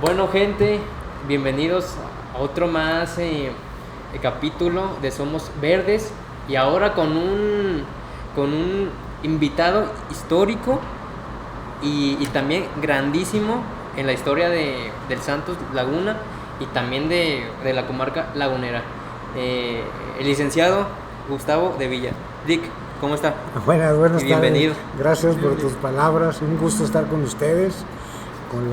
Bueno, gente, bienvenidos a otro más capítulo de Somos Verdes y ahora con un invitado histórico y también grandísimo en la historia del Santos Laguna y también de la comarca lagunera, el licenciado Gustavo de Villa. Dick, ¿cómo está? Buenas Bienvenido. tardes. Gracias por tus palabras. Un gusto estar con ustedes, con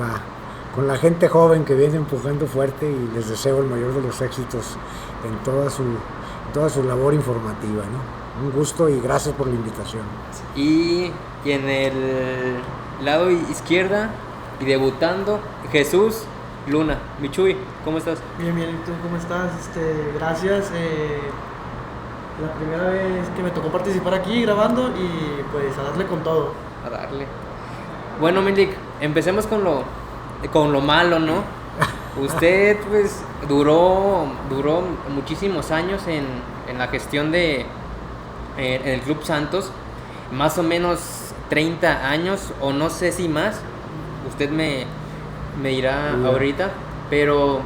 la gente joven que viene empujando fuerte, y les deseo el mayor de los éxitos en toda su labor informativa, ¿no? Un gusto y gracias por la invitación. Y en el lado izquierda y debutando, Jesús Luna. Michuy, ¿cómo estás? Bien, ¿y tú cómo estás? Gracias. La primera vez que me tocó participar aquí grabando y pues a darle con todo. A darle. Bueno, Milik, empecemos con lo malo, ¿no? Usted pues duró muchísimos años en la gestión en el Club Santos, más o menos 30 años o no sé si más. Usted me dirá ahorita, pero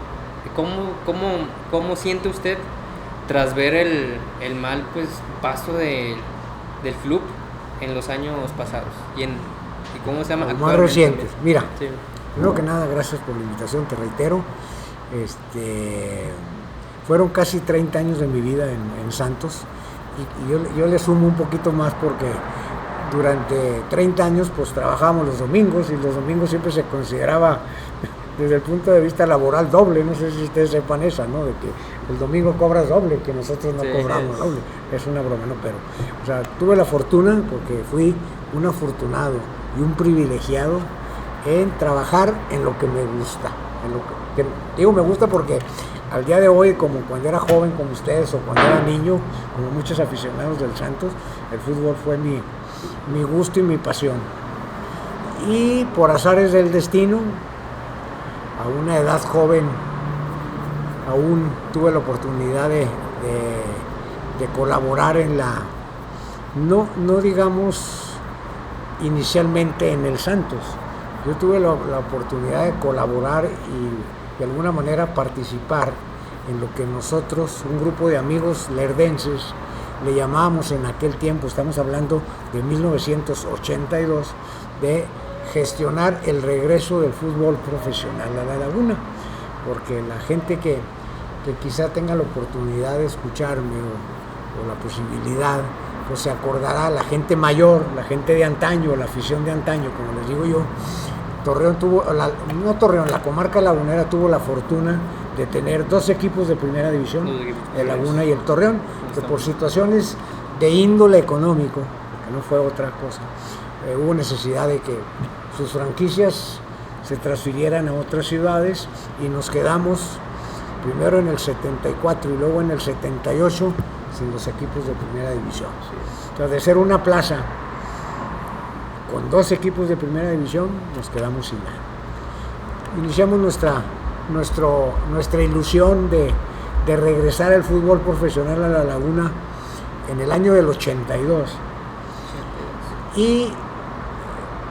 ¿cómo siente usted tras ver el mal pues paso del club en los años pasados y cómo se llama Los más actualmente? recientes. Mira, Sí. primero que nada, gracias por la invitación, te reitero. Fueron casi 30 años de mi vida en Santos, y yo le sumo un poquito más porque durante 30 años pues trabajábamos los domingos, y los domingos siempre se consideraba desde el punto de vista laboral doble. No sé si ustedes sepan esa, ¿no? De que el domingo cobras doble, que nosotros no cobramos doble. Es una broma, ¿no? Pero, o sea, tuve la fortuna, porque fui un afortunado y un privilegiado en trabajar en lo que me gusta. Digo me gusta porque al día de hoy, como cuando era joven como ustedes, o cuando era niño, como muchos aficionados del Santos, el fútbol fue mi gusto y mi pasión. Y por azares del destino, a una edad joven, aún tuve la oportunidad de colaborar en no digamos inicialmente en el Santos. Yo tuve la oportunidad de colaborar y de alguna manera participar en lo que nosotros, un grupo de amigos lerdenses, le llamábamos en aquel tiempo, estamos hablando de 1982, de gestionar el regreso del fútbol profesional a la Laguna, porque la gente que quizá tenga la oportunidad de escucharme o la posibilidad, pues se acordará, la gente mayor, la gente de antaño, la afición de antaño, como les digo yo. La comarca lagunera tuvo la fortuna de tener dos equipos de primera división, el Laguna y el Torreón, que por situaciones de índole económico, que no fue otra cosa, hubo necesidad de que sus franquicias se transfirieran a otras ciudades, y nos quedamos primero en el 74 y luego en el 78 sin los equipos de primera división. Entonces, de ser una plaza con dos equipos de primera división, nos quedamos sin nada. Iniciamos nuestra ilusión de regresar al fútbol profesional a la Laguna en el año del 82. Y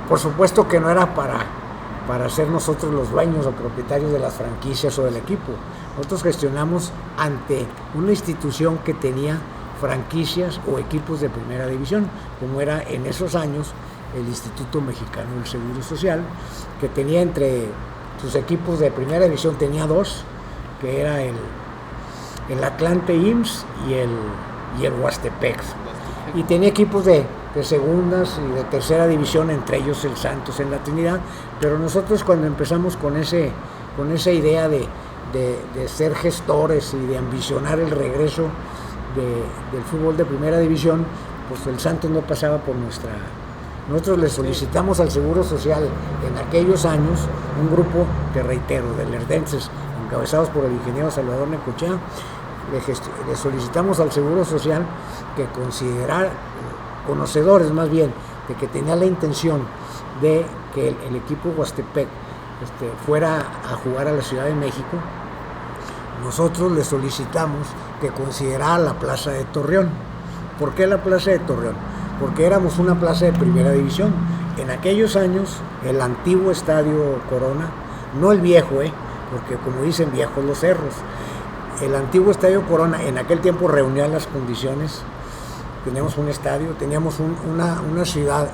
por supuesto que no era para ser nosotros los dueños o propietarios de las franquicias o del equipo. Nosotros gestionamos ante una institución que tenía franquicias o equipos de primera división, como era en esos años el Instituto Mexicano del Seguro Social, que tenía entre sus equipos de primera división, tenía dos, que era el Atlante IMSS y el Huastepec. Y tenía equipos de segundas y de tercera división, entre ellos el Santos en la Trinidad. Pero nosotros, cuando empezamos con esa idea de ser gestores y de ambicionar el regreso del fútbol de primera división, pues el Santos no pasaba por nuestra... Nosotros le solicitamos al Seguro Social en aquellos años, un grupo, te reitero, de lerdenses, encabezados por el ingeniero Salvador Necochea, le solicitamos al Seguro Social que considerara, conocedores más bien, de que tenía la intención de que el equipo Huastepec fuera a jugar a la Ciudad de México. Nosotros le solicitamos que considerara la plaza de Torreón. ¿Por qué la plaza de Torreón? Porque éramos una plaza de primera división. En aquellos años, el antiguo Estadio Corona no el viejo, porque como dicen viejos los cerros. El antiguo Estadio Corona en aquel tiempo reunía las condiciones. Teníamos un estadio, teníamos una ciudad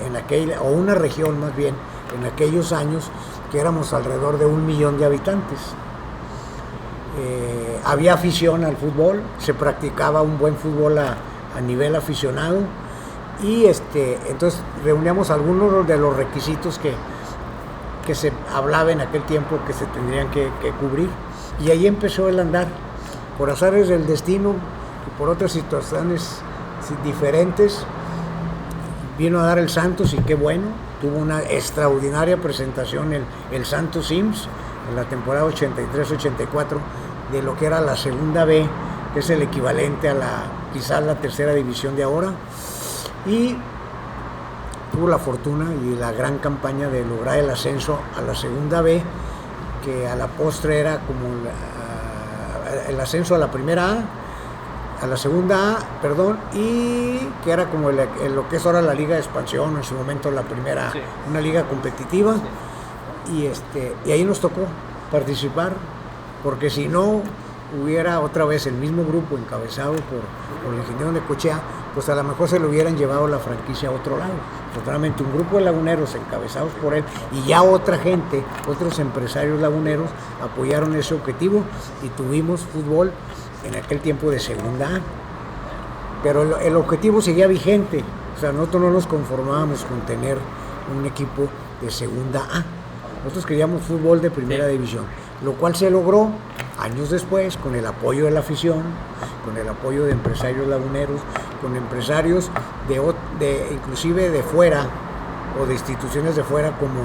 o una región más bien, en aquellos años, que éramos alrededor de 1 millón de habitantes. Había afición al fútbol, se practicaba un buen fútbol a nivel aficionado, y entonces reuníamos algunos de los requisitos que se hablaba en aquel tiempo que se tendrían que cubrir, y ahí empezó el andar. Por azares del destino y por otras situaciones diferentes, vino a dar el Santos, y qué bueno, tuvo una extraordinaria presentación el Santos Sims en la temporada 83-84 de lo que era la segunda B, que es el equivalente a quizás la tercera división de ahora, y tuvo la fortuna y la gran campaña de lograr el ascenso a la segunda B, que a la postre era como el ascenso a la primera A, a la segunda A, perdón, y que era como lo que es ahora la Liga de Expansión, en su momento la primera A, sí. Una liga competitiva, sí. Y ahí nos tocó participar, porque si no hubiera otra vez el mismo grupo encabezado por el ingeniero Necochea, pues a lo mejor se lo hubieran llevado la franquicia a otro lado. Totalmente un grupo de laguneros encabezados por él, y ya otra gente, otros empresarios laguneros apoyaron ese objetivo, y tuvimos fútbol en aquel tiempo de segunda A. Pero el objetivo seguía vigente, o sea, nosotros no nos conformábamos con tener un equipo de segunda A. Nosotros queríamos fútbol de primera división, lo cual se logró años después con el apoyo de la afición, con el apoyo de empresarios laguneros, con empresarios inclusive de fuera, o de instituciones de fuera, como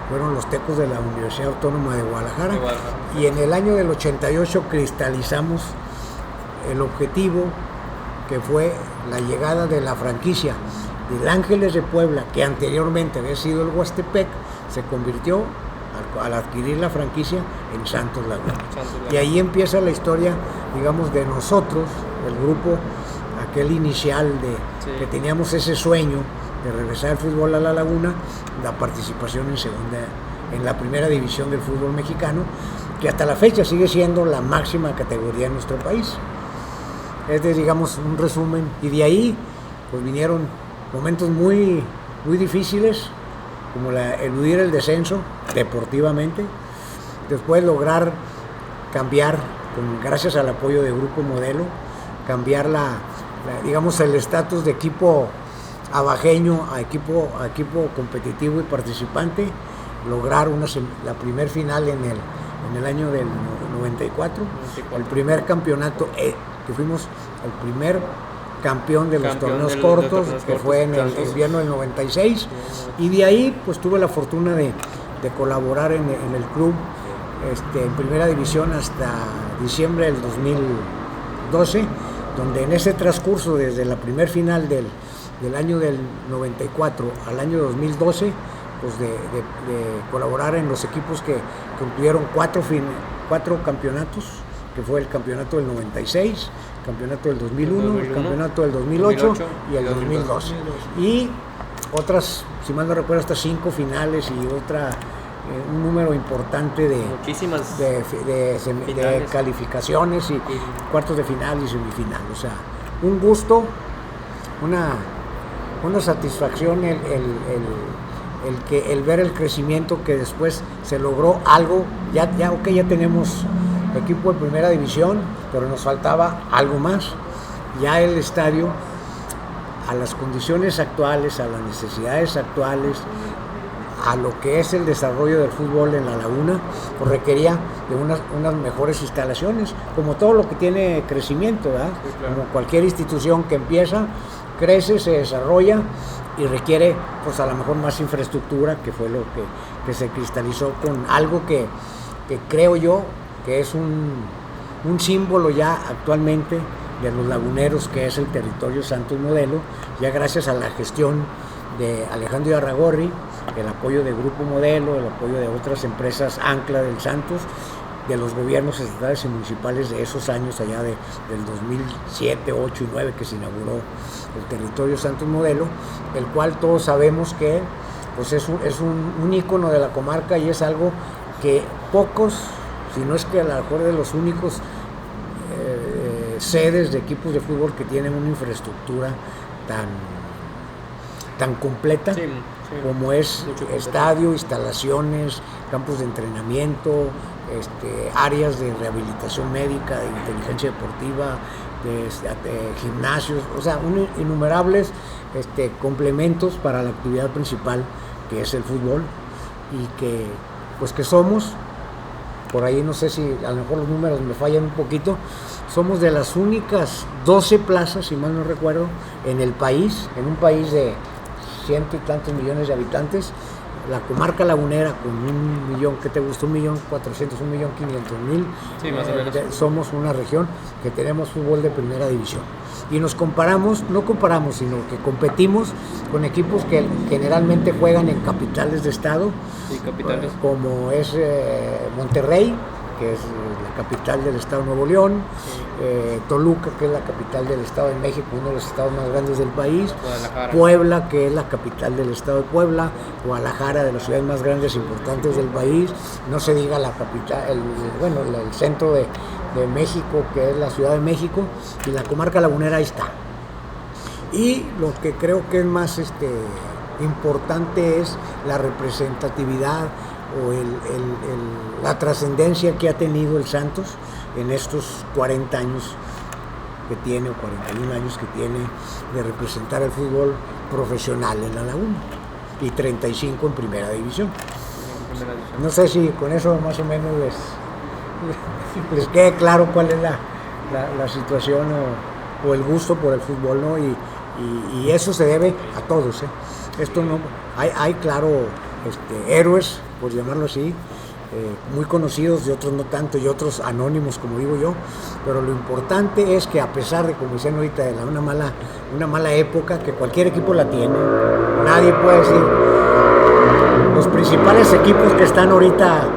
fueron los Tecos de la Universidad Autónoma de Guadalajara. Y en el año del 88 cristalizamos el objetivo, que fue la llegada de la franquicia del Ángeles de Puebla, que anteriormente había sido el Huastepec, se convirtió al adquirir la franquicia en Santos Laguna. Y ahí empieza la historia, digamos, de nosotros, el grupo, aquel inicial que teníamos ese sueño de regresar el fútbol a la Laguna, la participación en la primera división del fútbol mexicano, que hasta la fecha sigue siendo la máxima categoría en nuestro país. Este es, digamos, un resumen, y de ahí pues vinieron momentos muy, muy difíciles, como eludir el descenso deportivamente, después lograr cambiar, gracias al apoyo de Grupo Modelo, cambiar digamos, el estatus de equipo abajeño a equipo competitivo y participante, lograr la primer final en el año del 94, el primer campeonato, que fuimos el primer campeón de los torneos cortos, que fue en el invierno del 96, y de ahí pues tuve la fortuna de colaborar en el club en primera división hasta diciembre del 2012, donde en ese transcurso, desde la primer final del año del 94 al año 2012, pues de colaborar en los equipos que concluyeron cuatro campeonatos, que fue el campeonato del 96, el campeonato del 2001, el campeonato del 2008 y el 2012. Y otras, si mal no recuerdo, hasta 5 finales y un número importante de calificaciones y cuartos de final y semifinal. O sea, un gusto, una satisfacción el ver el crecimiento que después se logró algo. Ya tenemos equipo de primera división, pero nos faltaba algo más. Ya el estadio, a las condiciones actuales, a las necesidades actuales, a lo que es el desarrollo del fútbol en la Laguna, pues requería de unas mejores instalaciones, como todo lo que tiene crecimiento, ¿verdad? Sí, claro. Como cualquier institución que empieza, crece, se desarrolla y requiere, pues a lo mejor más infraestructura, que fue lo que se cristalizó con algo que creo yo que es un símbolo ya actualmente de los laguneros, que es el territorio Santos Modelo, ya gracias a la gestión de Alejandro Arragorri, el apoyo de Grupo Modelo, el apoyo de otras empresas ancla del Santos, de los gobiernos estatales y municipales de esos años, allá del 2007, 8 y 9, que se inauguró el territorio Santos Modelo, el cual todos sabemos que pues es un ícono de la comarca, y es algo que pocos, si no es que a lo mejor de los únicos sedes de equipos de fútbol que tienen una infraestructura tan completa como es estadio, instalaciones, campos de entrenamiento, áreas de rehabilitación médica, de inteligencia deportiva, de gimnasios, o sea, innumerables complementos para la actividad principal que es el fútbol, y que somos, por ahí no sé si a lo mejor los números me fallan un poquito, somos de las únicas 12 plazas, si mal no recuerdo, en el país, en un país de ciento y tantos millones de habitantes, la comarca lagunera con 1.000.000, ¿qué te gusta? 1.400.000, 1.500.000, sí, más o menos. Somos una región que tenemos fútbol de primera división. Y nos comparamos, no comparamos, sino que competimos con equipos que generalmente juegan en capitales de estado, sí, capitales. Como es Monterrey, que es la capital del estado de Nuevo León, Toluca, que es la capital del estado de México, uno de los estados más grandes del país, Puebla, que es la capital del estado de Puebla, Guadalajara, de las ciudades más grandes e importantes del país, no se diga la capital, el centro de México, que es la Ciudad de México, y la comarca lagunera ahí está. Y lo que creo que es más importante es la representatividad o la trascendencia que ha tenido el Santos en estos 40 años que tiene, o 41 años que tiene, de representar el fútbol profesional en la Laguna, y 35 en primera división. No sé si con eso más o menos les quede claro cuál es la situación o el gusto por el fútbol, ¿no? Y eso se debe a todos, ¿eh? Esto no, hay claro héroes, por llamarlo así, muy conocidos, y otros no tanto, y otros anónimos, como digo yo, pero lo importante es que, a pesar de, como dicen ahorita, de una mala época, que cualquier equipo la tiene, nadie puede decir, los principales equipos que están ahorita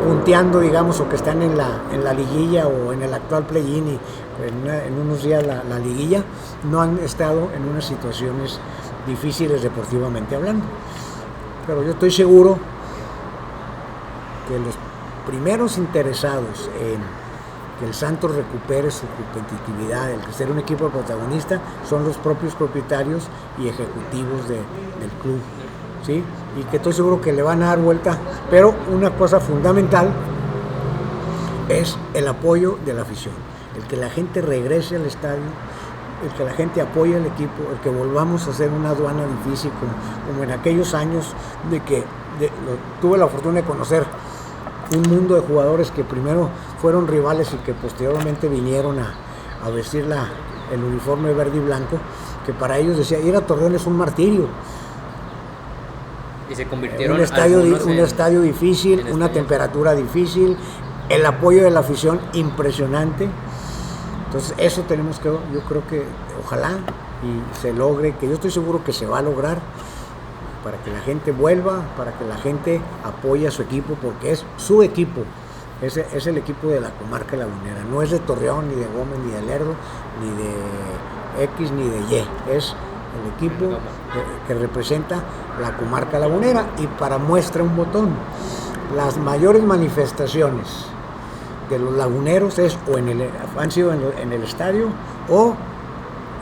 punteando, digamos, o que están en la liguilla o en el actual play-in, y en unos días la liguilla, no han estado en unas situaciones difíciles deportivamente hablando. Pero yo estoy seguro que los primeros interesados en que el Santos recupere su competitividad, el que sea un equipo protagonista, son los propios propietarios y ejecutivos del club, ¿sí? Y que estoy seguro que le van a dar vuelta, pero una cosa fundamental es el apoyo de la afición, el que la gente regrese al estadio, el que la gente apoye al equipo, el que volvamos a hacer una aduana difícil como en aquellos años tuve la fortuna de conocer un mundo de jugadores que primero fueron rivales y que posteriormente vinieron a vestir el uniforme verde y blanco, que para ellos decía, ir a Torreón es un martirio. Y se convirtieron un estadio difícil, una temperatura difícil, el apoyo de la afición impresionante. Entonces eso tenemos que, yo creo que ojalá y se logre, que yo estoy seguro que se va a lograr, para que la gente vuelva, para que la gente apoye a su equipo, porque es su equipo, es el equipo de la comarca lagunera, no es de Torreón, ni de Gómez, ni de Lerdo, ni de X, ni de Y, es el equipo que representa la comarca lagunera. Y para muestra un botón, las mayores manifestaciones de los laguneros han sido en el estadio, o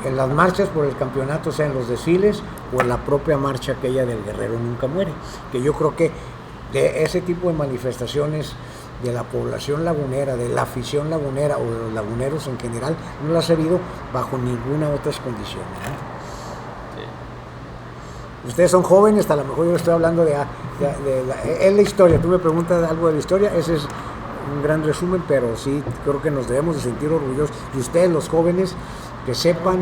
en las marchas por el campeonato, sea en los desfiles o en la propia marcha aquella del Guerrero Nunca Muere, que yo creo que de ese tipo de manifestaciones de la población lagunera, de la afición lagunera o de los laguneros en general, no las he visto bajo ninguna otra condición, ¿eh? Sí. Ustedes son jóvenes, a lo mejor yo estoy hablando es la historia, tú me preguntas algo de la historia, ese es un gran resumen, pero sí creo que nos debemos de sentir orgullosos, y ustedes, los jóvenes, que sepan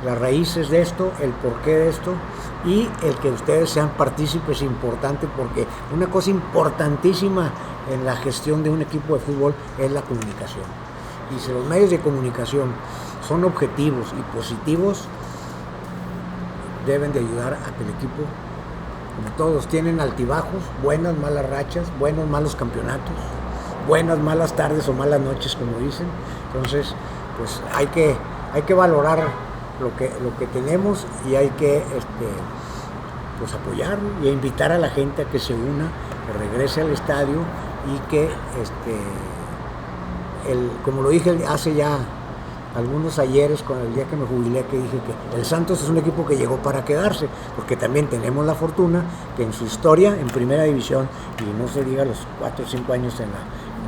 las raíces de esto, el porqué de esto, y el que ustedes sean partícipes importantes, porque una cosa importantísima en la gestión de un equipo de fútbol es la comunicación. Y si los medios de comunicación son objetivos y positivos, deben de ayudar a que el equipo, como todos, tienen altibajos, buenas, malas rachas, buenos, malos campeonatos, buenas, malas tardes o malas noches, como dicen. Entonces, pues hay que valorar lo que tenemos, y hay que pues apoyar y invitar a la gente a que se una que regrese al estadio y que, como lo dije hace ya algunos ayeres con el día que me jubilé, que dije que el Santos es un equipo que llegó para quedarse, porque también tenemos la fortuna que en su historia, en primera división, y no se diga los 4 o 5 años en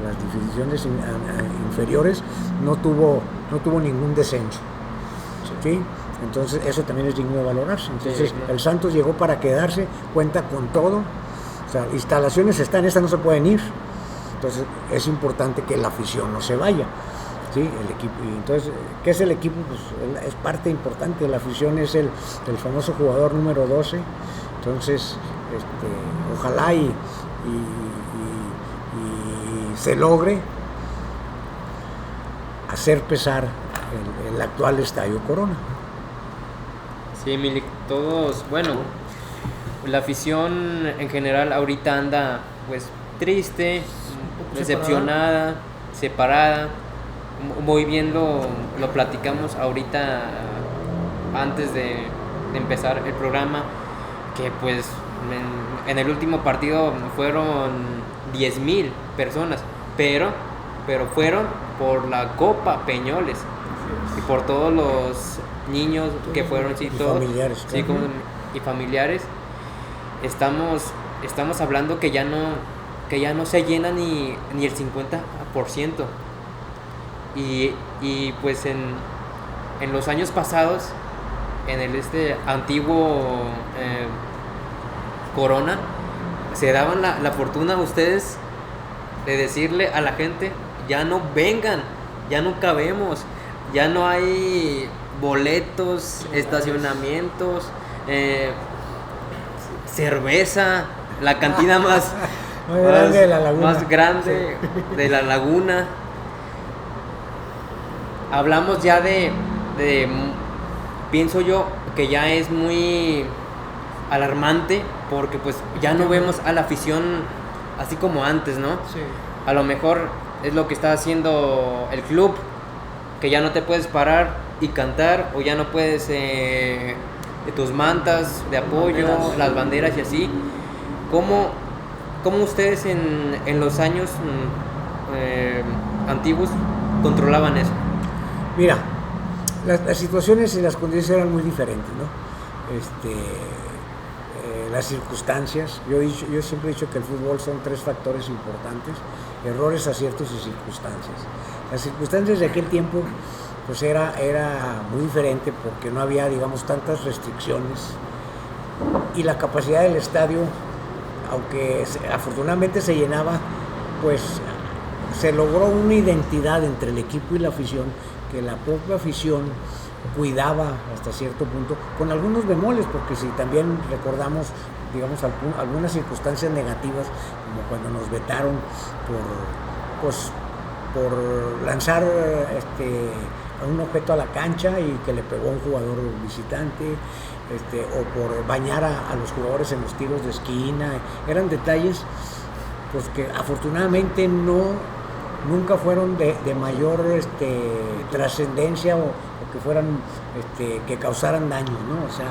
las divisiones inferiores, no tuvo ningún descenso, ¿sí? Entonces eso también es digno de valorarse. Entonces sí, el Santos llegó para quedarse, cuenta con todo, o sea, instalaciones están, estas no se pueden ir, entonces es importante que la afición no se vaya. Sí, el equipo. Y entonces, ¿qué es el equipo? Pues es parte importante. La afición es el famoso jugador número 12. Entonces, ojalá y se logre hacer pesar el actual Estadio Corona. Sí, Milik, todos, bueno, la afición en general ahorita anda pues triste, decepcionada, separada. Voy viendo, lo platicamos ahorita antes de empezar el programa, que pues en el último partido fueron 10,000 personas, pero fueron por la Copa Peñoles y por todos los niños que fueron, sí, todos, familiares, sí, y familiares. Estamos hablando que ya no se llena ni el 50%. Y pues en los años pasados, en el antiguo Corona, se daban la fortuna a ustedes de decirle a la gente: ya no vengan, ya no cabemos, ya no hay boletos, estacionamientos, cerveza, la cantina más grande de la laguna. Más grande de la laguna. Hablamos ya de pienso yo que ya es muy alarmante, porque pues ya no vemos a la afición así como antes, ¿no? Sí. A lo mejor es lo que está haciendo el club, que ya no te puedes parar y cantar, o ya no puedes de tus mantas de apoyo, las banderas y así. ¿Cómo ustedes en los años antiguos controlaban eso? Mira, las situaciones y las condiciones eran muy diferentes, ¿no? Las circunstancias, yo siempre he dicho que el fútbol son 3 factores importantes: errores, aciertos y circunstancias. Las circunstancias de aquel tiempo pues era muy diferente, porque no había, digamos, tantas restricciones, y la capacidad del estadio, aunque afortunadamente se llenaba, pues se logró una identidad entre el equipo y la afición, que la propia afición cuidaba hasta cierto punto, con algunos bemoles, porque si también recordamos, digamos, algunas circunstancias negativas, como cuando nos vetaron por lanzar un objeto a la cancha y que le pegó a un jugador visitante, o por bañar a los jugadores en los tiros de esquina. Eran detalles pues que afortunadamente nunca fueron de mayor trascendencia, o que fueran que causaran daños, ¿no? O sea,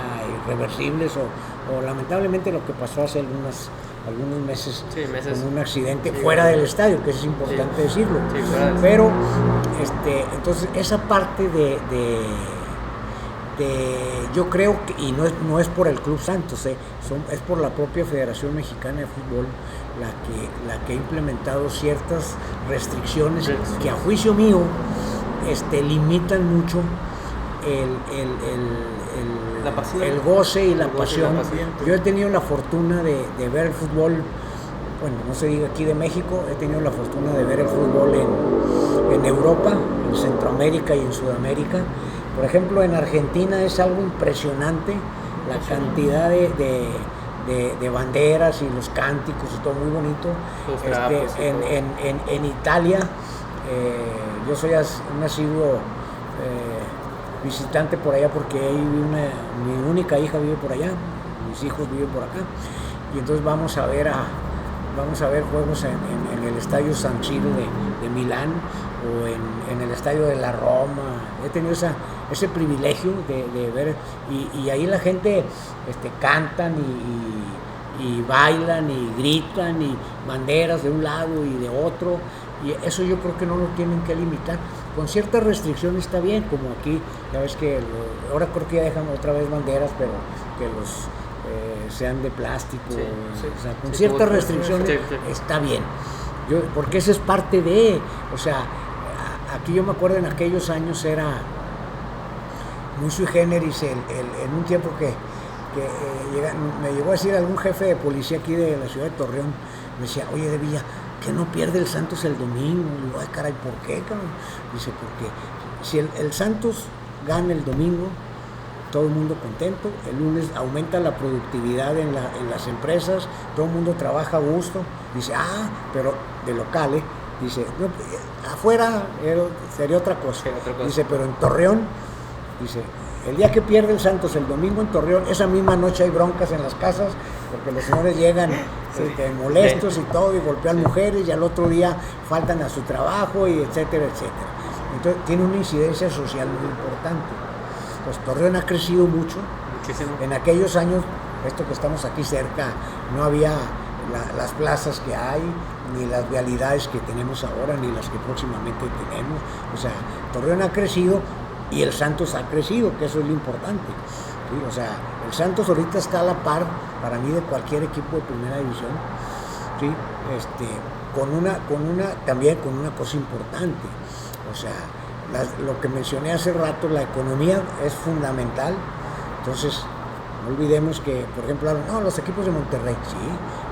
irreversibles, o lamentablemente lo que pasó hace algunos meses, con un accidente fuera del estadio, que es importante decirlo. Pero entonces esa parte yo creo que, y no es por el Club Santos, es por la propia Federación Mexicana de Fútbol la que ha implementado ciertas restricciones que, a juicio mío, limitan mucho el goce y la pasión. Yo he tenido la fortuna de ver el fútbol, bueno, no se diga aquí de México, he tenido la fortuna de ver el fútbol en Europa, en Centroamérica y en Sudamérica. Por ejemplo, en Argentina es algo impresionante la cantidad de banderas y los cánticos y todo muy bonito. En Italia, yo soy un asiduo visitante por allá, porque ahí mi única hija vive por allá, mis hijos viven por acá, y entonces vamos a ver juegos en el Estadio San Siro de Milán, o en el Estadio de la Roma. He tenido ese privilegio de ver, y ahí la gente cantan y bailan y gritan y banderas de un lado y de otro, y eso yo creo que no lo tienen que limitar. Con ciertas restricciones está bien, como aquí, ya ves que ahora creo que ya dejan otra vez banderas, pero que los sean de plástico, Sí, o sea, con ciertas restricciones está bien. Porque eso es parte de, o sea, aquí yo me acuerdo en aquellos años era muy sui generis en un tiempo que me llegó a decir algún jefe de policía aquí de la ciudad de Torreón, me decía, oye, de Villa, que no pierde el Santos el domingo. Le digo, ay, caray, ¿por qué, cabrón? Dice, porque si el Santos gana el domingo, todo el mundo contento, el lunes aumenta la productividad en las empresas, todo el mundo trabaja a gusto. Dice, pero de local, dice, no, afuera sería otra cosa. Dice, pero en Torreón, dice, el día que pierde el Santos el domingo en Torreón, esa misma noche hay broncas en las casas, porque los señores llegan molestos y todo, y golpean mujeres, y al otro día faltan a su trabajo, y etcétera, etcétera. Entonces tiene una incidencia social muy importante. Pues Torreón ha crecido muchísimo. En aquellos años, esto que estamos aquí cerca, no había las plazas que hay, ni las vialidades que tenemos ahora, ni las que próximamente tenemos. O sea, Torreón ha crecido y el Santos ha crecido, que eso es lo importante. ¿Sí? O sea, el Santos ahorita está a la par, para mí, de cualquier equipo de primera división. ¿Sí? También con una cosa importante. O sea, lo que mencioné hace rato, la economía es fundamental. Entonces, no olvidemos que, por ejemplo, los equipos de Monterrey, sí,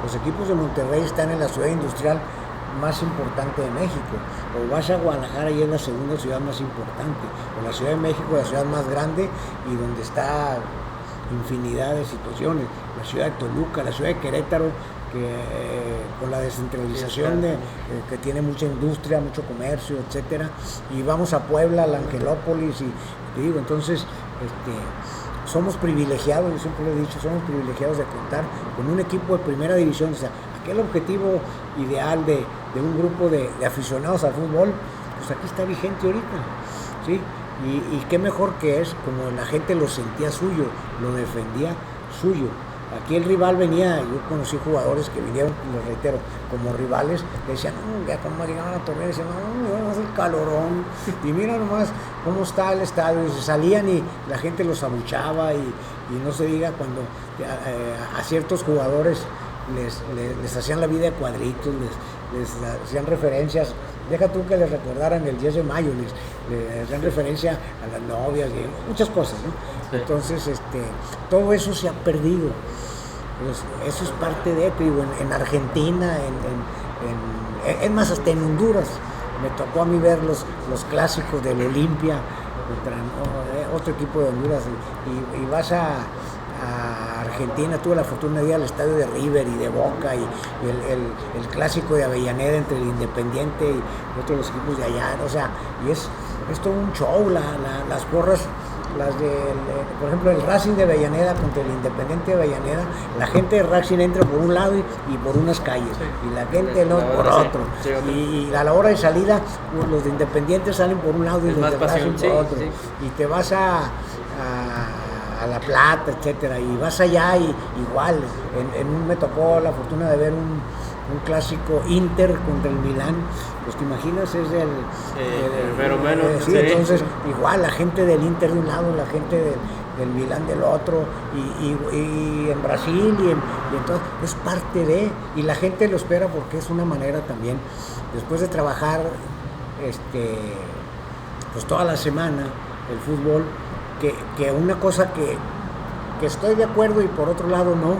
los equipos de Monterrey están en la ciudad industrial más importante de México. O vas a Guadalajara y es la segunda ciudad más importante. O la Ciudad de México es la ciudad más grande y donde está infinidad de situaciones. La ciudad de Toluca, la ciudad de Querétaro, que con la descentralización que tiene mucha industria, mucho comercio, etcétera, y vamos a Puebla, a la Angelópolis, y te digo, entonces somos privilegiados, yo siempre lo he dicho, somos privilegiados de contar con un equipo de primera división. O sea, aquel objetivo ideal de un grupo de aficionados al fútbol, pues aquí está vigente ahorita, ¿sí? Y qué mejor que es, como la gente lo sentía suyo, lo defendía suyo. Aquí el rival venía, yo conocí jugadores que vinieron, les reitero, como rivales, que decían, ya cuando llegaban a Torreón, decían, no, es el calorón, y mira nomás cómo está el estadio, y se salían y la gente los abuchaba, y no se diga cuando a ciertos jugadores les hacían la vida de cuadritos, les hacían referencias, deja tú que les recordaran el 10 de mayo, les hacían referencia a las novias, y muchas cosas, ¿no? Sí. Entonces, todo eso se ha perdido. Pues eso es parte de, te digo, en Argentina, es más, hasta en Honduras, me tocó a mí ver los clásicos del Olimpia contra otro equipo de Honduras, y vas a Argentina, tuve la fortuna de ir al estadio de River y de Boca, y el clásico de Avellaneda entre el Independiente y otros los equipos de allá, o sea, y es todo un show, las porras, por ejemplo, el Racing de Avellaneda contra el Independiente de Avellaneda, la gente de Racing entra por un lado y por unas calles, y la gente por otro, y a la hora de salida los de Independiente salen por un lado y los de Racing por otro, y te vas a La Plata, etcétera, y vas allá y igual, me tocó la fortuna de ver un clásico Inter contra el Milán, pues te imaginas, es el fenómeno. Sí, entonces igual la gente del Inter de un lado, la gente del Milán del otro, y en Brasil, y entonces es parte de, y la gente lo espera porque es una manera también, después de trabajar pues toda la semana el fútbol, que una cosa que estoy de acuerdo y por otro lado no,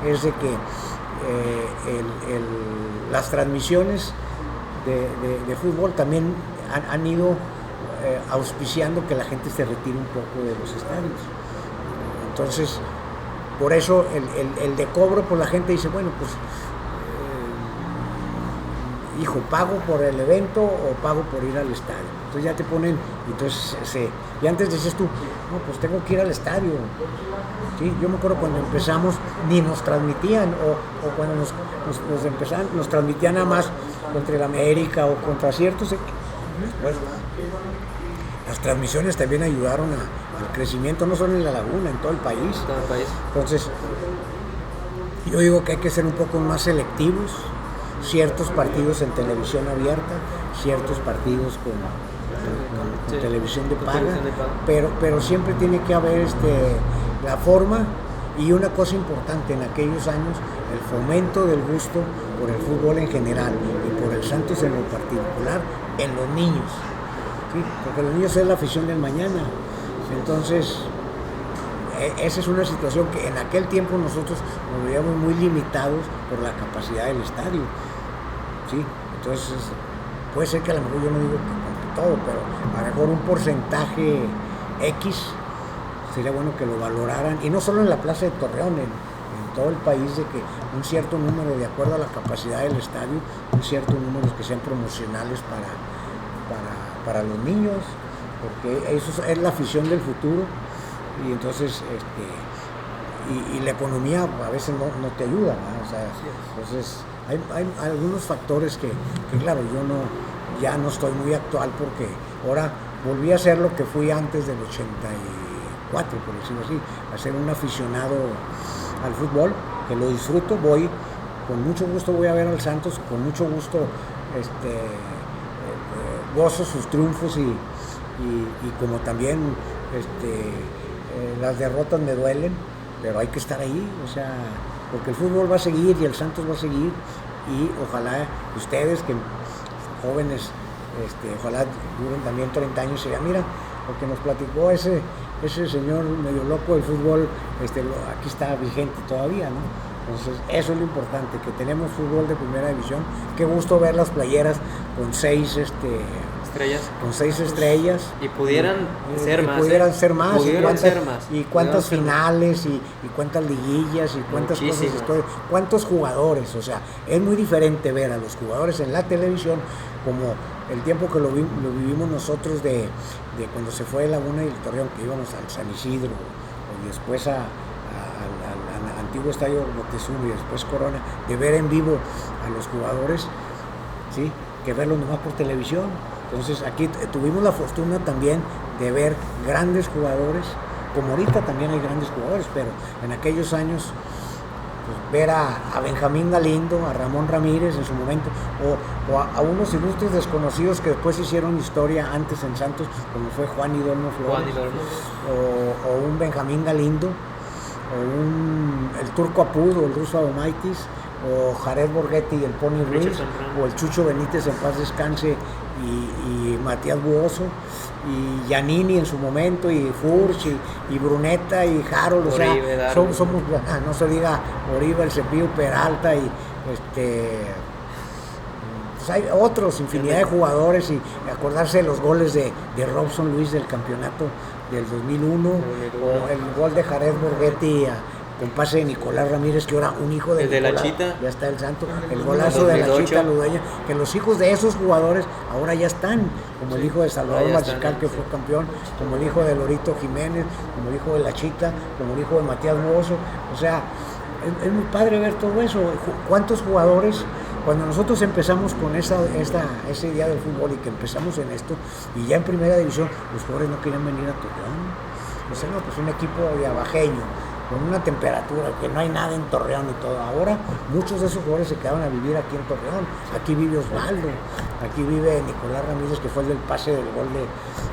es de que las transmisiones de fútbol también han ido auspiciando que la gente se retire un poco de los estadios. Entonces, por eso el de cobro, pues la gente dice, bueno, pues hijo, ¿pago por el evento o pago por ir al estadio? Entonces ya te ponen, entonces y antes decías tú, no, pues tengo que ir al estadio. ¿Sí? Yo me acuerdo cuando empezamos, ni nos transmitían, o cuando nos empezaban, nos transmitían nada más contra el América o contra ciertos. Bueno, las transmisiones también ayudaron al crecimiento, no solo en La Laguna, en todo el país. Entonces, Yo digo que hay que ser un poco más selectivos, ciertos partidos en televisión abierta, ciertos partidos con Sí, televisión de con paga, televisión de paga. pero siempre tiene que haber la forma y una cosa importante en aquellos años, el fomento del gusto por el fútbol en general y por el Santos en lo particular en los niños, ¿sí? Porque los niños es la afición del mañana. Entonces, esa es una situación que en aquel tiempo nosotros nos veíamos muy limitados por la capacidad del estadio, ¿sí? Entonces, puede ser que a lo mejor yo no digo que con todo, pero a lo mejor un porcentaje X sería bueno que lo valoraran, y no solo en la Plaza de Torreón, en todo el país, de que un cierto número, de acuerdo a la capacidad del estadio, un cierto número que sean promocionales para los niños, porque eso es la afición del futuro. Y entonces y la economía a veces no te ayuda, ¿no? O sea, entonces hay algunos factores que claro, ya no estoy muy actual, porque ahora volví a ser lo que fui antes del 84, por decirlo así, a ser un aficionado al fútbol, que lo disfruto, con mucho gusto voy a ver al Santos, con mucho gusto gozo sus triunfos y como también las derrotas me duelen, pero hay que estar ahí, o sea, porque el fútbol va a seguir y el Santos va a seguir, y ojalá ustedes, que jóvenes, ojalá duren también 30 años, y ya mira, lo que nos platicó ese señor medio loco del fútbol, aquí está vigente todavía, ¿no? Entonces, eso es lo importante, que tenemos fútbol de primera división. Qué gusto ver las playeras con 6 estrellas, y pudieran ser más, pudieran ser más, y cuántas ser finales, y cuántas liguillas, y cuántas muchísimas cosas, cuántos jugadores. O sea, es muy diferente ver a los jugadores en la televisión, como el tiempo que lo vivimos nosotros de cuando se fue Laguna y el Torreón, que íbamos al San Isidro, y después al antiguo estadio Moctezuma, y después Corona, de ver en vivo a los jugadores, ¿sí?, que verlos nomás por televisión. Entonces aquí tuvimos la fortuna también de ver grandes jugadores, como ahorita también hay grandes jugadores, pero en aquellos años, pues, ver a Benjamín Galindo, a Ramón Ramírez en su momento, o a unos ilustres desconocidos que después hicieron historia antes en Santos, como fue Juan Idolmo Flores, o un Benjamín Galindo, o el Turco Apud, o el Ruso Adomaitis, o Jared Borghetti y el Pony Ruiz, o el Chucho Benítez, en paz descanse, y Matías Buoso, y Giannini en su momento, y Furch, y Brunetta, y Harold, o sea, somos, no se diga Oribe, el Cepillo Peralta, y pues hay otros, infinidad de jugadores, y acordarse de los goles de Robson Luis del campeonato del 2001, o el gol de Jared Borghetti con pase de Nicolás Ramírez, que era un hijo de Nicolás, la Chita, ya está el santo, el golazo de la Chita Ludueña, que los hijos de esos jugadores ahora ya están, como el hijo de Salvador Mariscal, que fue campeón, como el hijo de Lorito Jiménez, como el hijo de la Chita, como el hijo de Matías Buoso. O sea, es muy padre ver todo eso. ¿Cuántos jugadores? Cuando nosotros empezamos con esa idea del fútbol, y que empezamos en esto, y ya en primera división, los jugadores no querían venir a Torreón. O sea, no, pues un equipo de abajeño, con una temperatura, que no hay nada en Torreón y todo. Ahora muchos de esos jugadores se quedaron a vivir aquí en Torreón. Aquí vive Osvaldo, aquí vive Nicolás Ramírez, que fue el del pase del gol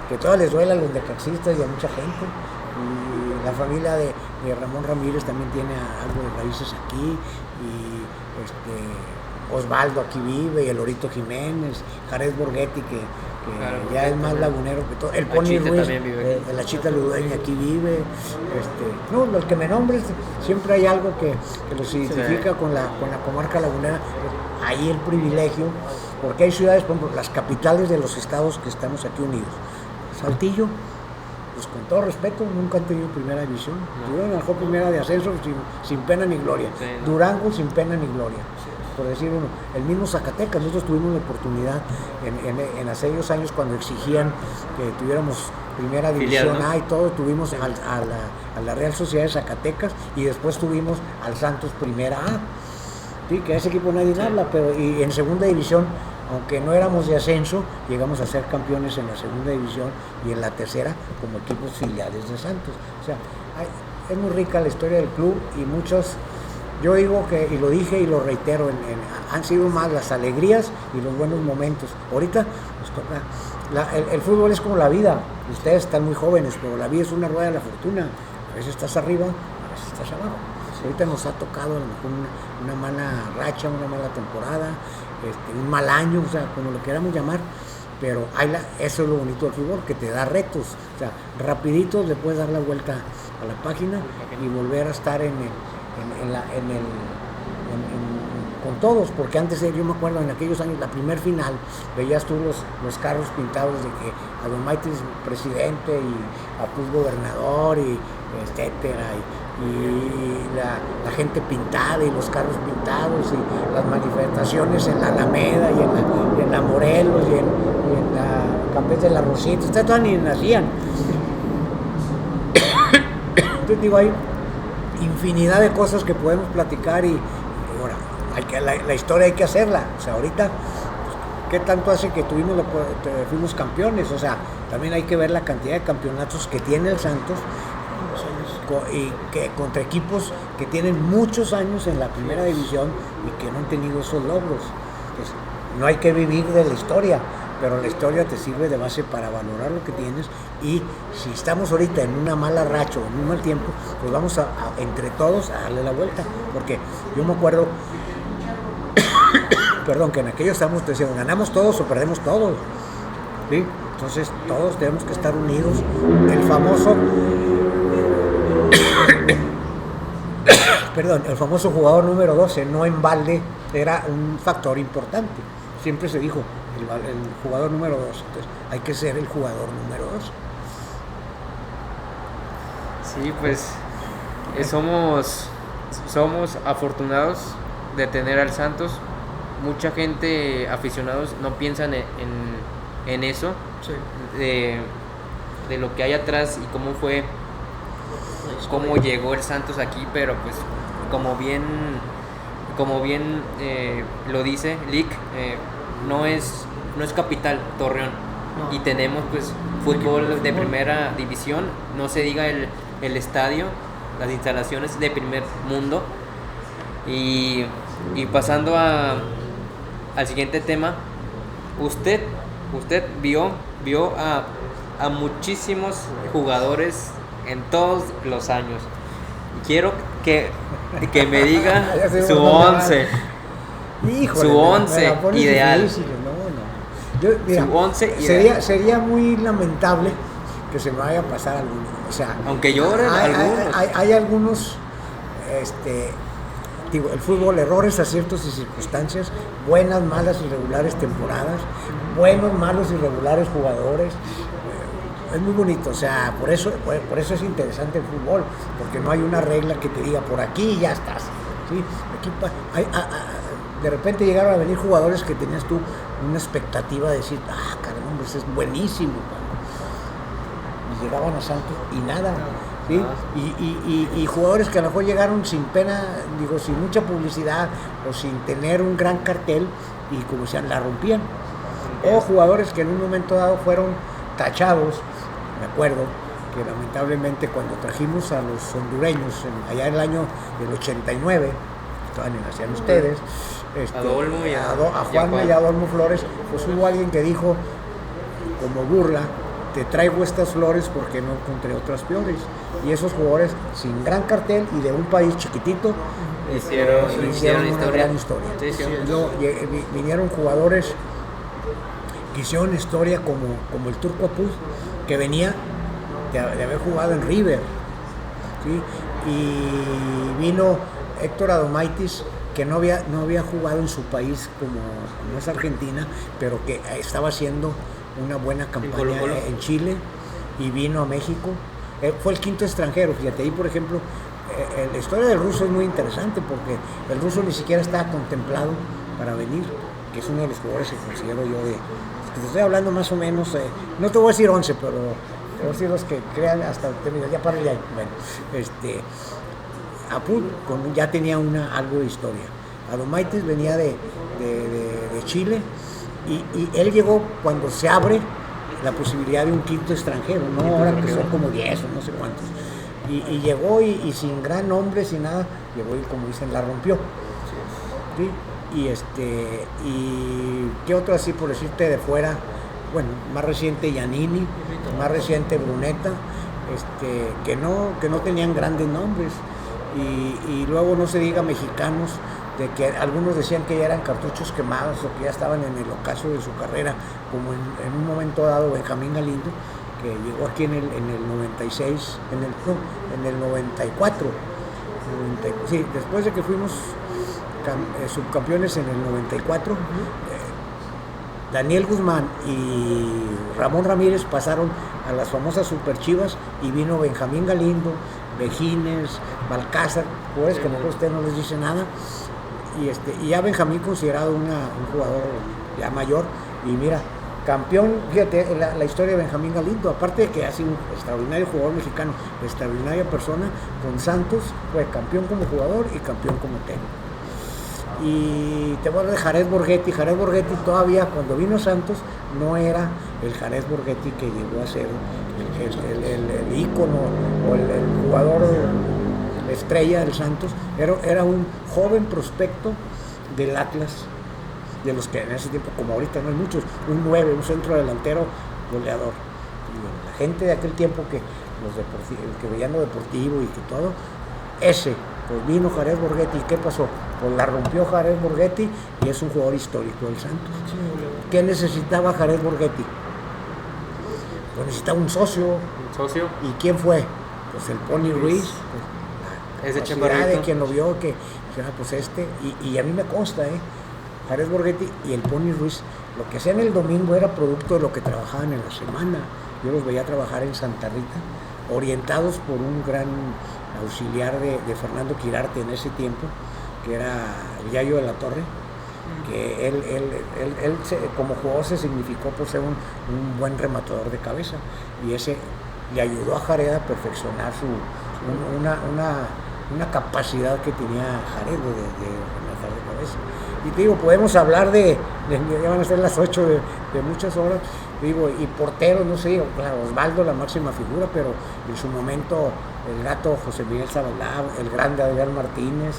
que todavía les duele a los necaxistas y a mucha gente. Y la familia de Ramón Ramírez también tiene algo de raíces aquí, y Osvaldo aquí vive, y el Lorito Jiménez, Jared Borghetti, que claro, ya es más lagunero que todo, el Pony Ruiz, la Chita Ludueña aquí vive, no, los que me nombres, siempre hay algo que los identifica con la comarca lagunera. Ahí el privilegio, porque hay ciudades, por ejemplo, las capitales de los estados que estamos aquí unidos. Saltillo, pues con todo respeto, nunca han tenido primera división, tuvieron a lo mejor primera de ascenso sin pena ni gloria, Durango sin pena ni gloria, por decir uno. El mismo Zacatecas, nosotros tuvimos la oportunidad en aquellos años, cuando exigían que tuviéramos primera división, filial, ¿no?, A y todo, tuvimos a la Real Sociedad de Zacatecas, y después tuvimos al Santos primera A, sí, que a ese equipo nadie habla, pero y en segunda división, aunque no éramos de ascenso, llegamos a ser campeones en la segunda división, y en la tercera como equipos filiales de Santos. O sea, es muy rica la historia del club, y muchos Yo digo que, y lo dije y lo reitero, han sido más las alegrías y los buenos momentos. Ahorita nos toca, el fútbol es como la vida, ustedes están muy jóvenes, pero la vida es una rueda de la fortuna, a veces estás arriba, a veces estás abajo. Ahorita nos ha tocado a lo mejor una mala racha, una mala temporada, un mal año, o sea, como lo queramos llamar, pero eso es lo bonito del fútbol, que te da retos, o sea, rapidito le puedes dar la vuelta a la página y volver a estar con todos, porque antes yo me acuerdo en aquellos años, la primer final, veías tú los carros pintados de que Adomaitis presidente y Apuz gobernador y etcétera, y la gente pintada y los carros pintados y las manifestaciones en la Alameda y en la Morelos y en la Campés de la Rosita, ustedes todavía ni nacían. Entonces digo, hay infinidad de cosas que podemos platicar y ahora, la historia hay que hacerla, o sea, ahorita ¿qué tanto hace que fuimos campeones? O sea, también hay que ver la cantidad de campeonatos que tiene el Santos y que contra equipos que tienen muchos años en la primera división y que no han tenido esos logros. Pues, no hay que vivir de la historia, pero la historia te sirve de base para valorar lo que tienes, y si estamos ahorita en una mala racha o en un mal tiempo, pues vamos a entre todos a darle la vuelta, porque yo me acuerdo perdón, que en aquellos estamos diciendo, ganamos todos o perdemos todos, ¿sí? Entonces todos tenemos que estar unidos. El famoso jugador número 12, no en balde, era un factor importante. Siempre se dijo, el jugador número 12, entonces hay que ser el jugador número 12. Sí, pues somos afortunados de tener al Santos. Mucha gente, aficionados, no piensan en eso, Sí. de lo que hay atrás y cómo llegó el Santos aquí, pero pues como bien lo dice Lick, no es capital Torreón, No. y tenemos pues fútbol de primera división, no se diga el estadio, las instalaciones de primer mundo. Y pasando al siguiente tema, usted vio a muchísimos jugadores en todos los años. Quiero que me diga su 11. Híjole, Su once me la pones ideal. difícil, no. Mira, Su 11 ideal. sería muy lamentable que se me vaya a pasar alguno. O sea, Aunque lloren algunos. Hay algunos, digo, el fútbol, errores, aciertos y circunstancias, buenas, malas y regulares temporadas, buenos, malos y regulares jugadores. Es muy bonito, o sea, por eso es interesante el fútbol, porque no hay una regla que te diga por aquí y ya estás, ¿sí? Aquí de repente llegaron a venir jugadores que tenías tú una expectativa de decir, caramba, ese es buenísimo, y llegaban a Santos y nada, ¿sí? Y jugadores que a lo mejor llegaron sin pena, digo, sin mucha publicidad o sin tener un gran cartel, y como decían, la rompían, o jugadores que en un momento dado fueron tachados. Me acuerdo que lamentablemente cuando trajimos a los hondureños allá en el año del 89, todavía nacían ustedes, a Juanma y a Adolfo Flores, pues hubo alguien que dijo como burla, te traigo estas flores porque no encontré otras peores, y esos jugadores sin gran cartel y de un país chiquitito hicieron una gran historia. Sí, sí. Vinieron jugadores que hicieron historia como el Turco Apuz, que venía de haber jugado en River, ¿sí? Y vino Héctor Adomaitis, que no había jugado en su país como es Argentina, pero que estaba haciendo una buena campaña en Chile, y vino a México. Fue el quinto extranjero, fíjate, ahí por ejemplo, la historia del ruso es muy interesante, porque el ruso ni siquiera estaba contemplado para venir, que es uno de los jugadores que considero yo te estoy hablando más o menos, no te voy a decir 11, pero te voy a decir los que crean hasta terminar, ya para allá. Bueno, Apud ya tenía algo de historia. Adomaitis venía de Chile, y él llegó cuando se abre la posibilidad de un quinto extranjero, no ahora que son como 10 o no sé cuántos. Y llegó y sin gran nombre, sin nada, llegó y, como dicen, la rompió. ¿Sí? Y qué otro así por decirte de fuera, bueno, más reciente Giannini, más reciente Brunetta, que no tenían grandes nombres, y luego no se diga mexicanos, de que algunos decían que ya eran cartuchos quemados o que ya estaban en el ocaso de su carrera, como en un momento dado Benjamín Galindo, que llegó aquí en el 96, en el 94, sí, después de que fuimos subcampeones en el 94, Daniel Guzmán y Ramón Ramírez pasaron a las famosas Super Chivas y vino Benjamín Galindo, Vejines, Balcázar, pues que a lo mejor usted no les dice nada, y ya Benjamín considerado un jugador ya mayor, y mira, campeón, fíjate la historia de Benjamín Galindo, aparte de que ha sido un extraordinario jugador mexicano, extraordinaria persona, con Santos fue campeón como jugador y campeón como técnico. Y te voy a hablar de Jared Borghetti. Jared Borghetti todavía cuando vino a Santos no era el Jared Borghetti que llegó a ser el ícono o el jugador estrella del Santos. Era un joven prospecto del Atlas, de los que en ese tiempo, como ahorita no hay muchos, un 9, un centro delantero goleador. Y la gente de aquel tiempo que veían lo deportivo y que todo, pues vino Jared Borghetti. ¿Y qué pasó? Pues la rompió Jared Borghetti y es un jugador histórico del Santos. ¿Qué necesitaba Jared Borghetti? Pues necesitaba un socio. ¿Un socio? ¿Y quién fue? Pues el Pony Ruiz. Pues, ese chaparrito de quien lo vio, pues y a mí me consta, Jared Borghetti y el Pony Ruiz, lo que hacían el domingo era producto de lo que trabajaban en la semana. Yo los veía trabajar en Santa Rita, orientados por un gran auxiliar de Fernando Quirarte en ese tiempo, que era el Yayo de la Torre, que él como jugador se significó por ser un buen rematador de cabeza, y ese le ayudó a Jared a perfeccionar una capacidad que tenía Jared de rematar de cabeza. Y te digo, podemos hablar ya van a ser las 8 de muchas horas, digo, y porteros, no sé, claro, Osvaldo, la máxima figura, pero en su momento el gato José Miguel Zabalá, el grande Adrián Martínez,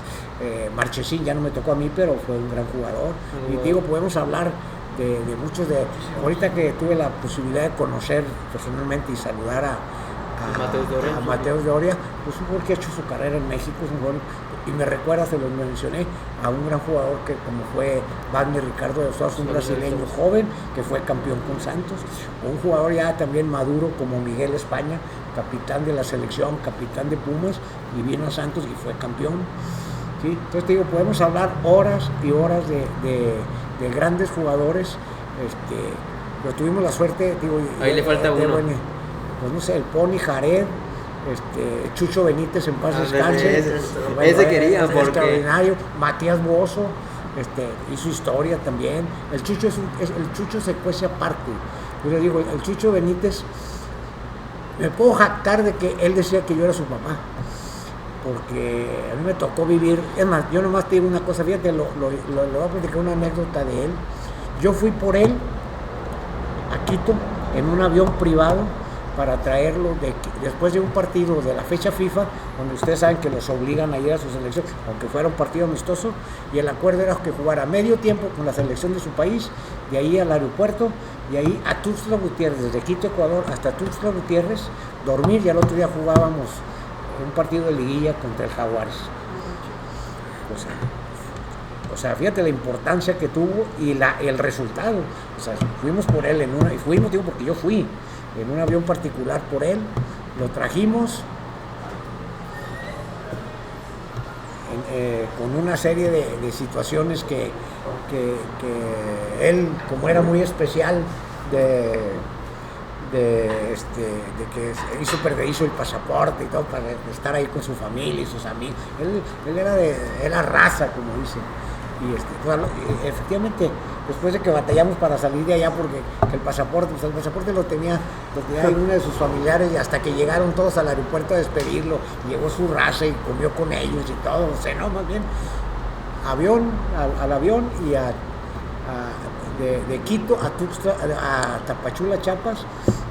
Marchesín ya no me tocó a mí, pero fue un gran jugador. Y te digo, podemos hablar de muchos ahorita que tuve la posibilidad de conocer personalmente y saludar a Mateus Doria, pues un jugador que ha hecho su carrera en México, es un jugador, y me recuerda, se lo mencioné, a un gran jugador que como fue Wagner Ricardo de Sousa, un brasileño joven que fue campeón con Santos, o un jugador ya también maduro como Miguel España, capitán de la selección, capitán de Pumas, y vino a Santos y fue campeón. ¿Sí? Entonces te digo, podemos hablar horas y horas de grandes jugadores, pero tuvimos la suerte, digo, ahí le falta uno. Pues no sé, el Pony, Jared, Chucho Benítez en paz descanse, ese quería, porque extraordinario, Matías Bozo, hizo historia también. El Chucho se cuece aparte. Yo le digo, el Chucho Benítez, me puedo jactar de que él decía que yo era su papá, porque a mí me tocó vivir. Es más, yo nomás te digo una cosa, fíjate, lo voy a platicar una anécdota de él. Yo fui por él a Quito en un avión privado para traerlo después de un partido de la fecha FIFA, donde ustedes saben que los obligan a ir a su selección, aunque fuera un partido amistoso, y el acuerdo era que jugara medio tiempo con la selección de su país, de ahí al aeropuerto, de ahí a Tuxtla Gutiérrez, desde Quito, Ecuador, hasta Tuxtla Gutiérrez, dormir, y al otro día jugábamos un partido de liguilla contra el Jaguares. O sea, fíjate la importancia que tuvo y el resultado. O sea, fuimos por él y fuimos, digo, porque yo fui en un avión particular por él, lo trajimos con una serie de situaciones que él, como era muy especial, de que hizo el pasaporte y todo para estar ahí con su familia y sus amigos. Él era raza, como dicen. Y efectivamente, después de que batallamos para salir de allá, porque el pasaporte lo tenía uno de sus familiares, y hasta que llegaron todos al aeropuerto a despedirlo, llegó su raza y comió con ellos y todo, o sea, no, más bien al avión y de Quito a Tuxtla, a Tapachula, Chiapas.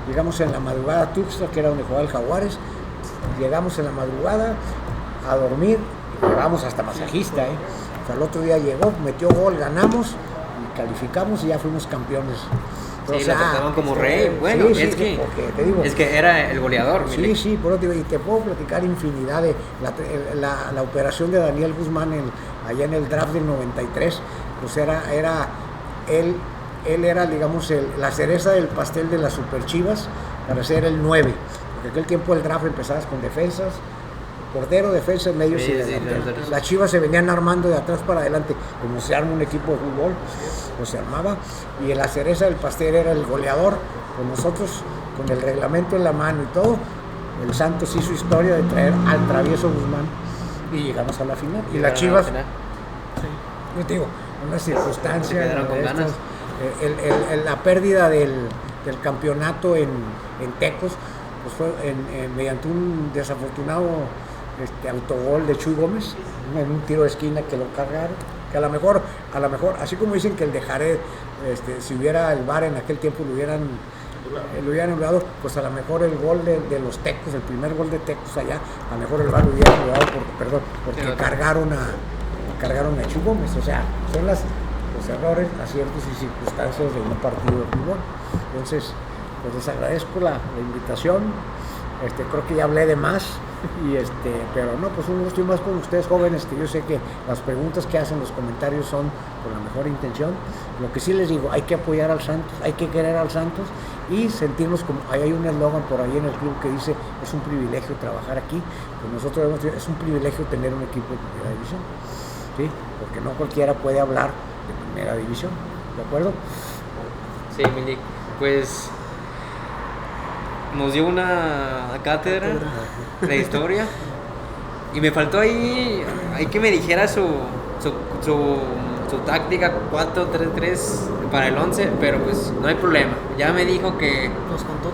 Llegamos en la madrugada a Tuxtla, que era donde jugaba el Jaguares. Llegamos en la madrugada a dormir, llevamos hasta masajista, O sea, el otro día llegó, metió gol, ganamos y calificamos y ya fuimos campeones. Sí, O sea, lo trataban como rey. Bueno, sí, es que porque te digo, es que era el goleador. sí, sí, por eso te digo, y te puedo platicar infinidad de la operación de Daniel Guzmán allá en el draft del 93, pues era él era, digamos, la cereza del pastel de las Super Chivas para ser el 9, porque en aquel tiempo el draft empezabas con defensas, portero, defensa, medios y delanteros. Las Chivas se venían armando de atrás para adelante, como se arma un equipo de fútbol, pues se armaba, y la cereza del pastel era el goleador. Pues nosotros, con el reglamento en la mano y todo, el Santos hizo historia de traer al Travieso Guzmán y llegamos a la final. Y las Chivas, yo te digo, una circunstancia, la pérdida del campeonato en Tecos, pues fue mediante un desafortunado autogol de Chuy Gómez, en un tiro de esquina que lo cargaron, que a lo mejor, así como dicen que el de Jared, si hubiera el VAR en aquel tiempo lo hubieran anulado, pues a lo mejor el gol de los Tecos, el primer gol de Tecos allá, a lo mejor el VAR lo hubiera anulado porque cargaron a Chuy Gómez. O sea, son los errores, aciertos y circunstancias de un partido de fútbol. Entonces, pues les agradezco la invitación. Creo que ya hablé de más, pero no, pues un gusto y más con ustedes jóvenes, que yo sé que las preguntas que hacen, los comentarios son con la mejor intención. Lo que sí les digo, hay que apoyar al Santos, hay que querer al Santos y sentirnos como, hay un eslogan por ahí en el club que dice, es un privilegio trabajar aquí, pues nosotros es un privilegio tener un equipo de primera división, ¿sí? Porque no cualquiera puede hablar de primera división, ¿de acuerdo? Sí, Milik, pues nos dio una cátedra de historia y me faltó ahí que me dijera su táctica 4-3-3 para el 11, pero pues no hay problema, ya me dijo que Nos contó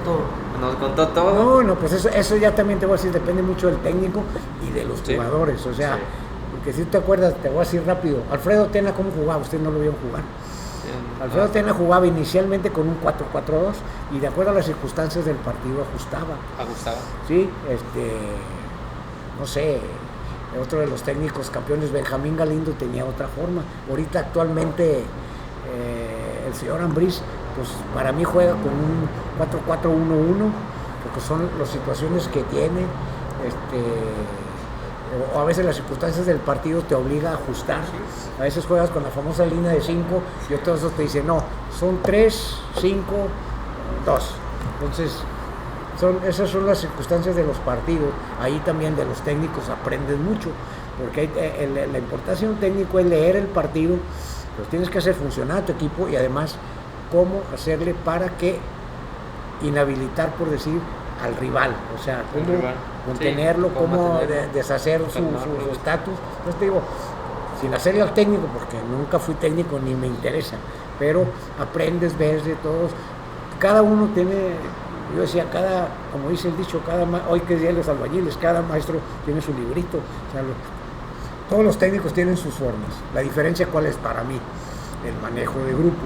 No, todo. no, pues eso ya también te voy a decir, depende mucho del técnico y de los jugadores, o sea, porque si te acuerdas, te voy a decir rápido, Alfredo Tena, ¿cómo jugaba? Ustedes no lo vieron jugar. Alfredo Tena jugaba inicialmente con un 4-4-2 y de acuerdo a las circunstancias del partido ajustaba. Sí, no sé, otro de los técnicos campeones, Benjamín Galindo, tenía otra forma. Ahorita actualmente el señor Ambriz, pues para mí juega con un 4-4-1-1, porque son las situaciones que tiene, o a veces las circunstancias del partido te obliga a ajustar. A veces juegas con la famosa línea de 5 y otros te dicen, no, son 3, 5, 2. Entonces, esas son las circunstancias de los partidos. Ahí también de los técnicos aprendes mucho, porque la importancia de un técnico es leer el partido, pues tienes que hacer funcionar a tu equipo y además cómo hacerle para que inhabilitar, por decir, al rival, o sea, cómo contenerlo, cómo deshacer su estatus. Entonces te digo, sin hacerle al técnico, porque nunca fui técnico ni me interesa, pero aprendes, ves de todos, cada uno tiene, yo decía, como dice el dicho, hoy que es día de los albañiles, cada maestro tiene su librito, o sea, todos los técnicos tienen sus formas. La diferencia, ¿cuál es para mí? El manejo de grupo.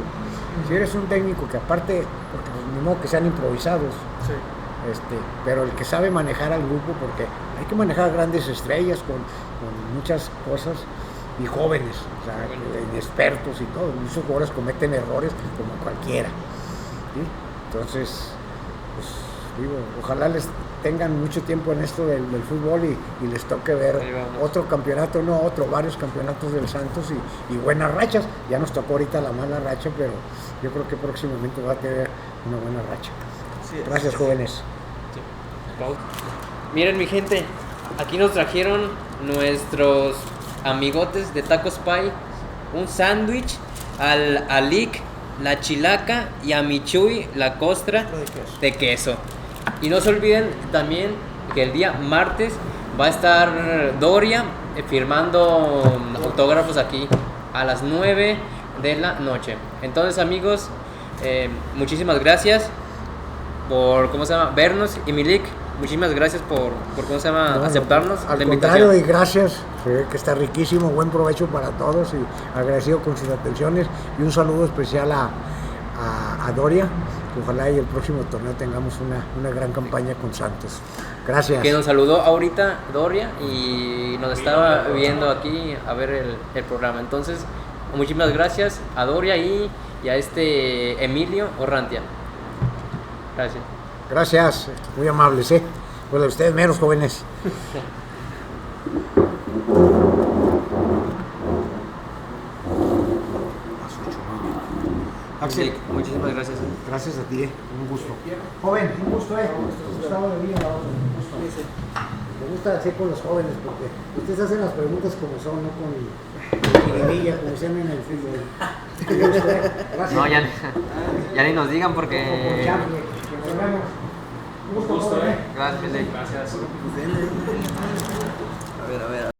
Si eres un técnico que aparte, porque ni modo que sean improvisados, Sí. Pero el que sabe manejar al grupo, porque hay que manejar grandes estrellas con muchas cosas y jóvenes, o sea, expertos y todo. Muchos jugadores cometen errores como cualquiera, ¿sí? Entonces, pues digo, ojalá les tengan mucho tiempo en esto del fútbol y les toque ver varios campeonatos del Santos y buenas rachas. Ya nos tocó ahorita la mala racha, pero yo creo que próximamente va a tener una buena racha. Sí, gracias, jóvenes. Miren, mi gente, aquí nos trajeron nuestros amigotes de Tacos Pie, un sándwich al Alic, la chilaca, y a Michuy la costra de queso. Y no se olviden también que el día martes va a estar Doria firmando autógrafos aquí a las 9 de la noche. Entonces, amigos, muchísimas gracias por vernos, y Milik, muchísimas gracias por aceptarnos al la contrario, invitación. y gracias, que está riquísimo, buen provecho para todos y agradecido con sus atenciones, y un saludo especial a Doria, Ojalá y el próximo torneo tengamos una gran campaña con Santos. Gracias. Que nos saludó ahorita Doria y nos estaba viendo aquí a ver el programa. Entonces, muchísimas gracias a Doria y a Emilio Orrantia. Gracias. Gracias, muy amables, Pues a ustedes menos, jóvenes. Axel, muchísimas gracias. Gracias a ti, un gusto. Joven, un gusto, Gustavo de Villa, un gusto. Me gusta hacer con los jóvenes porque ustedes hacen las preguntas como son, no con jiribilla, como se llama en el fútbol. Gracias. No, ya ni nos digan porque... Nos vemos. Un gusto, joven. Gracias, Gracias. A ver.